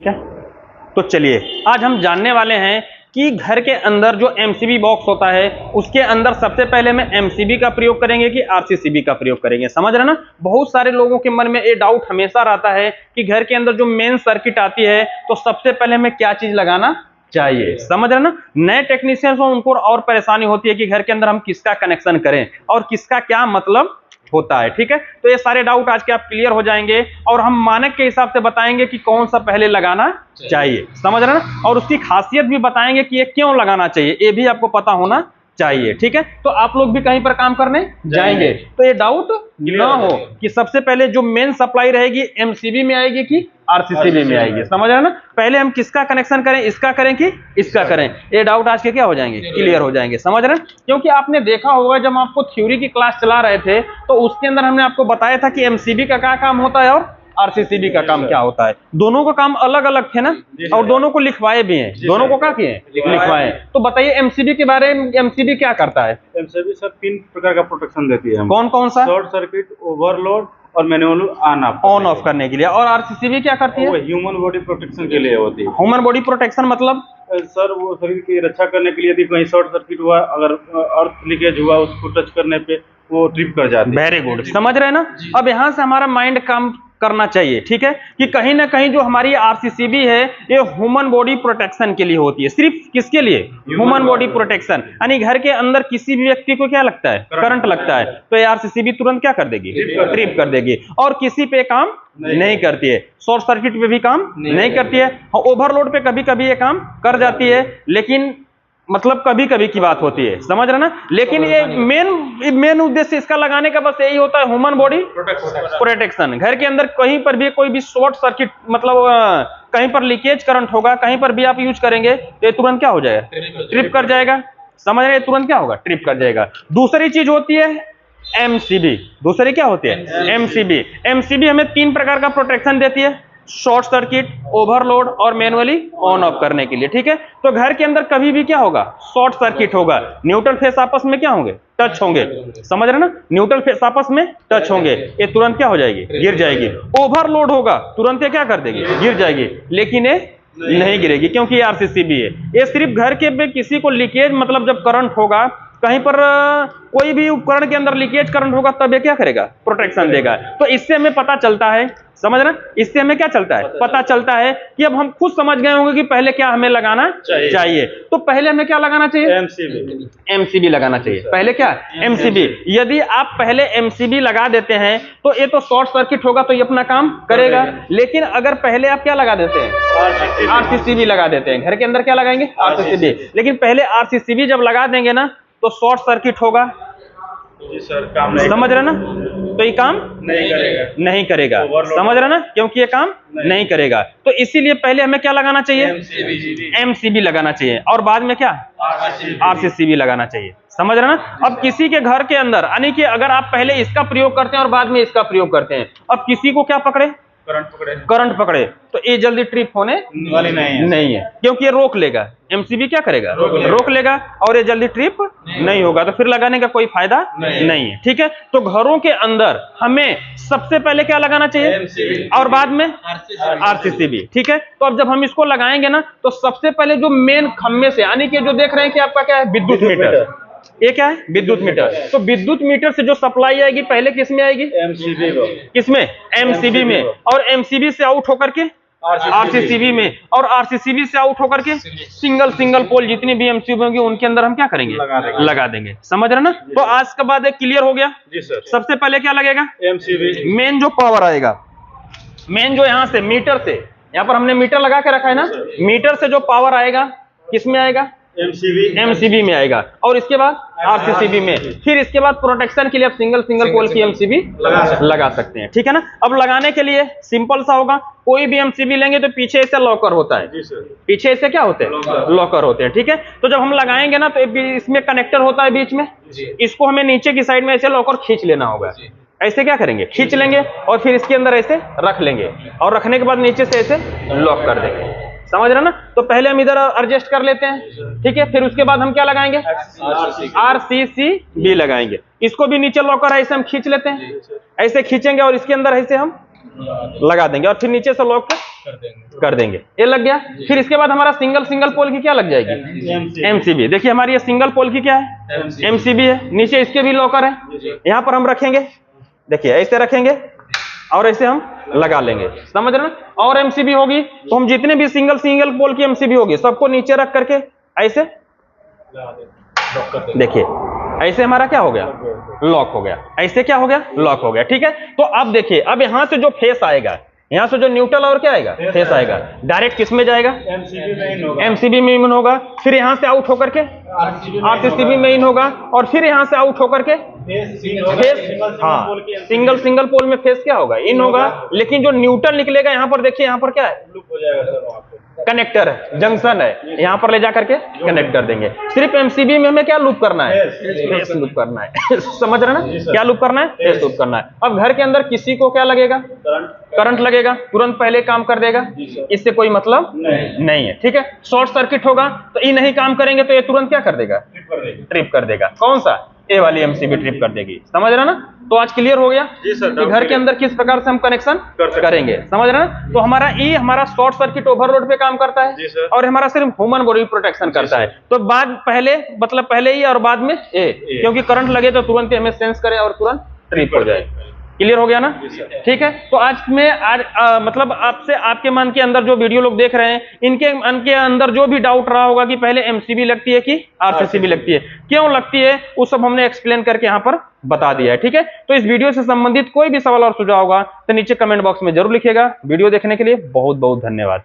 क्या? तो चलिए आज हम जानने वाले हैं कि घर के अंदर जो एमसीबी बॉक्स होता है उसके अंदर सबसे पहले में एमसीबी का प्रयोग करेंगे कि आरसीसीबी का प्रयोग करेंगे। समझ रहे ना? बहुत सारे लोगों के मन में ये डाउट हमेशा रहता है कि घर के अंदर जो मेन सर्किट आती है तो सबसे पहले हमें क्या चीज लगाना चाहिए। समझ रहे ना? नए टेक्नीशियंस हो उनको और परेशानी होती है कि घर के अंदर हम किसका कनेक्शन करें और किसका क्या मतलब होता है। ठीक है, तो ये सारे डाउट आज के आप क्लियर हो जाएंगे और हम मानक के हिसाब से बताएंगे कि कौन सा पहले लगाना चाहिए। समझ रहे ना? और उसकी खासियत भी बताएंगे कि ये क्यों लगाना चाहिए, ये भी आपको पता होना चाहिए। ठीक है, तो आप लोग भी कहीं पर काम करने जाएंगे तो ये डाउट ना हो कि सबसे पहले जो मेन सप्लाई रहेगी एमसीबी में आएगी कि आरसीसीबी में आएगी। समझ रहे ना? पहले हम किसका कनेक्शन करें, इसका करें कि इसका करें, ये डाउट आज के क्या हो जाएंगे, क्लियर हो जाएंगे। समझ रहे हैं? क्योंकि आपने देखा होगा जब आपको थ्योरी की क्लास चला रहे थे तो उसके अंदर हमने आपको बताया था कि एमसीबी का क्या काम होता है और आरसीसीबी का काम क्या होता है। दोनों का काम अलग अलग थे ना, और दोनों को लिखवाए भी हैं, दोनों को क्या किए लिखवाए। तो बताइए एमसीबी के बारे में, एमसीबी क्या करता है? एमसीबी सर 3 प्रकार का प्रोटेक्शन देती है। कौन कौन सा? शॉर्ट सर्किट, ओवरलोड और मैनुअल ऑन ऑफ करने के लिए। और आरसीसीबी क्या करती है? वो ह्यूमन बॉडी प्रोटेक्शन के लिए होती है। ह्यूमन बॉडी प्रोटेक्शन मतलब सर वो शरीर की रक्षा करने के लिए यदि कहीं शॉर्ट सर्किट हुआ, अगर अर्थ लीकेज हुआ, उसको टच करने पे वो ट्रिप कर जाती है। वेरी गुड, समझ रहे हैं ना? अब यहाँ से हमारा माइंड काम करना चाहिए। ठीक है, कि कहीं ना कहीं जो हमारी आरसीसीबी है ये ह्यूमन बॉडी प्रोटेक्शन के लिए होती है। सिर्फ किसके लिए? Human body protection. यानी घर के अंदर किसी भी व्यक्ति को क्या लगता है, करंट लगता है, तो ये आरसीसीबी तुरंत क्या कर देगी, ट्रिप कर देगी। और किसी पे काम नहीं करती है, शॉर्ट सर्किट पे भी काम नहीं करती है, ओवरलोड पे कभी कभी ये काम कर जाती है, लेकिन मतलब कभी कभी की बात होती है। समझ रहे ना? लेकिन ये मेन उद्देश्य इसका लगाने का बस यही होता है, ह्यूमन बॉडी प्रोटेक्शन। घर के अंदर कहीं पर भी कोई भी शॉर्ट सर्किट मतलब कहीं पर लीकेज करंट होगा, कहीं पर भी आप यूज करेंगे तो ये तुरंत क्या हो जाएगा, ट्रिप कर जाएगा। समझ रहे? तुरंत क्या होगा, ट्रिप कर जाएगा। दूसरी चीज होती है एमसीबी। दूसरी क्या होती है? एमसीबी। एमसीबी हमें 3 प्रकार का प्रोटेक्शन देती है, शॉर्ट सर्किट, ओवरलोड और मैनुअली ऑन ऑफ करने के लिए। ठीक है, तो घर के अंदर कभी भी क्या होगा, शॉर्ट सर्किट होगा, न्यूट्रल फेस आपस में क्या होंगे, टच होंगे। समझ रहे ना? न्यूट्रल फेस आपस में टच होंगे, ये तुरंत क्या हो जाएगी, गिर जाएगी। ओवरलोड होगा, तुरंत ये क्या कर देगी, गिर जाएगी, लेकिन ये नहीं गिरेगी क्योंकि ये आरसीसीबी है। ये सिर्फ घर के किसी को लीकेज मतलब जब करंट होगा, कहीं पर कोई भी उपकरण के अंदर लीकेज करंट होगा तब ये क्या करेगा, प्रोटेक्शन देगा। तो इससे हमें पता चलता है, समझ रहे? इससे हमें क्या चलता है, पता चलता है कि अब हम खुद समझ गए होंगे कि पहले क्या हमें लगाना चाहिए। तो पहले हमें क्या लगाना चाहिए, एमसीबी। एमसीबी लगाना चाहिए। पहले क्या, एमसीबी। यदि आप पहले एमसीबी लगा देते हैं तो ये तो शॉर्ट सर्किट होगा तो ये अपना काम करेगा, लेकिन अगर पहले आप क्या लगा देते हैं, आरसीसीबी लगा देते हैं, घर के अंदर क्या लगाएंगे, आरसीसीबी। लेकिन पहले आरसीसीबी जब लगा देंगे ना तो शॉर्ट सर्किट होगा। जी सर, काम नहीं, समझ रहे ना? तो ये काम नहीं करेगा। समझ रहे ना? क्योंकि ये काम नहीं करेगा। तो इसीलिए पहले हमें क्या लगाना चाहिए, एमसीबी लगाना चाहिए, और बाद में क्या, आरसीसीबी लगाना चाहिए। समझ रहे ना? अब किसी के घर के अंदर यानी कि अगर आप पहले इसका प्रयोग करते हैं और बाद में इसका प्रयोग करते हैं, अब किसी को क्या पकड़े, करंट पकड़े, तो ये जल्दी ट्रिप होने वाली नहीं है क्योंकि ये रोक लेगा। एमसीबी क्या करेगा, रोक लेगा, और ये जल्दी ट्रिप नहीं होगा, तो फिर लगाने का कोई फायदा नहीं है। ठीक है, तो घरों के अंदर हमें सबसे पहले क्या लगाना चाहिए और बाद में आरसीसीबी। ठीक है, तो अब जब हम इसको लगाएंगे ना तो सबसे पहले जो मेन खम्भे से यानी कि जो देख रहे हैं कि आपका क्या है, विद्युत मीटर। ये क्या है, विद्युत मीटर। तो विद्युत मीटर से जो सप्लाई आएगी पहले किस में आएगी, एमसीबी को। किसमें, एमसीबी में, और एमसीबी से आउट होकर के आरसीसीबी में, और आरसीसीबी से आउट होकर के सिंगल पोल जितनी भी एमसीबी होंगी उनके अंदर हम क्या करेंगे, लगा देंगे। समझ रहे ना? तो आज के बाद एक क्लियर हो गया। जी सर। सबसे पहले क्या लगेगा, एमसीबी। मेन जो पावर आएगा, मेन जो यहाँ से मीटर से, यहाँ पर हमने मीटर लगा के रखा है ना, मीटर से जो पावर आएगा किस में आएगा, एमसीबी में आएगा, और इसके बाद आरसीसीबी में। फिर इसके बाद प्रोटेक्शन के लिए आप सिंगल पोल की एमसीबी लगा सकते हैं। ठीक है ना? अब लगाने के लिए सिंपल सा होगा, कोई भी एमसीबी लेंगे तो पीछे ऐसे लॉकर होता है, पीछे ऐसे क्या होते हैं, लॉकर होते हैं। ठीक है, तो जब हम लगाएंगे ना तो इसमें कनेक्टर होता है बीच में, इसको हमें नीचे की साइड में ऐसे लॉकर खींच लेना होगा। ऐसे क्या करेंगे, खींच लेंगे और फिर इसके अंदर ऐसे रख लेंगे, और रखने के बाद नीचे से ऐसे लॉक कर देंगे। समझ रहे ना? तो पहले हम इधर एडजस्ट कर लेते हैं। ठीक है, फिर उसके बाद हम क्या लगाएंगे, आरसीसीबी लगाएंगे। इसको भी नीचे लॉकर है, ऐसे हम खींच लेते हैं, ऐसे खींचेंगे और इसके अंदर ऐसे हम लगा देंगे और फिर नीचे से लॉक कर देंगे। ये लग गया। फिर इसके बाद हमारा सिंगल पोल की क्या लग जाएगी? एमसीबी। देखिए हमारी ये सिंगल पोल की क्या है? एमसीबी है। नीचे इसके भी लॉकर है, यहाँ पर हम रखेंगे। देखिए ऐसे रखेंगे और ऐसे हम लगा लेंगे, समझ रहे ना। और एमसीबी होगी तो हम जितने भी सिंगल पोल की एमसीबी होगी सबको नीचे रख करके ऐसे, देखिए ऐसे हमारा क्या हो गया? लॉक हो गया। ऐसे क्या हो गया? लॉक हो गया। ठीक है। तो अब देखिए, अब यहां से जो फेस आएगा, यहां से जो न्यूट्रल और क्या आएगा? फेस आएगा। डायरेक्ट किस में जाएगा? एमसीबी में इन होगा। फिर यहां से आउट होकर के आरसीसीबी में इन होगा और फिर यहां से आउट होकर के फेस, हाँ सिंगल पोल में फेस क्या होगा? इन होगा। लेकिन जो न्यूट्रल निकलेगा यहाँ पर, देखिए यहाँ पर क्या है? कनेक्टर है, जंक्शन है, यहाँ पर ले जा करके कनेक्ट कर देंगे। सिर्फ एमसीबी में हमें क्या लूप करना है? फेस लूप करना है। समझ रहे ना? क्या लूप करना है? फेस लूप करना है। अब घर के अंदर किसी को क्या लगेगा? करंट लगेगा, तुरंत पहले काम कर देगा, इससे कोई मतलब नहीं है। ठीक है। शॉर्ट सर्किट होगा तो ये नहीं काम करेंगे तो ये तुरंत क्या कर देगा? ट्रिप कर देगा। कौन सा? ए वाली एमसीबी ट्रिप कर देगी। समझ रहे ना? तो आज क्लियर हो गया कि घर के अंदर किस प्रकार से हम कनेक्शन करेंगे। समझ रहे ना? तो हमारा ई हमारा शॉर्ट सर्किट ओवरलोड पे काम करता है और हमारा सिर्फ ह्यूमन बॉडी प्रोटेक्शन करता है। तो बाद पहले मतलब पहले ई और बाद में ए, क्योंकि करंट लगे तो तुरंत हमें सेंस करे और तुरंत ट्रिप हो जाए। क्लियर हो गया ना? ठीक है। तो आज मैं मतलब आपसे आपके मन के अंदर जो वीडियो लोग देख रहे हैं, इनके मन के अंदर जो भी डाउट रहा होगा कि पहले एमसीबी लगती है कि आरसीसीबी लगती है, क्यों लगती है, वो सब हमने एक्सप्लेन करके यहाँ पर बता दिया है। ठीक है। तो इस वीडियो से संबंधित कोई भी सवाल और सुझाव होगा तो नीचे कमेंट बॉक्स में जरूर लिखिएगा। वीडियो देखने के लिए बहुत बहुत धन्यवाद।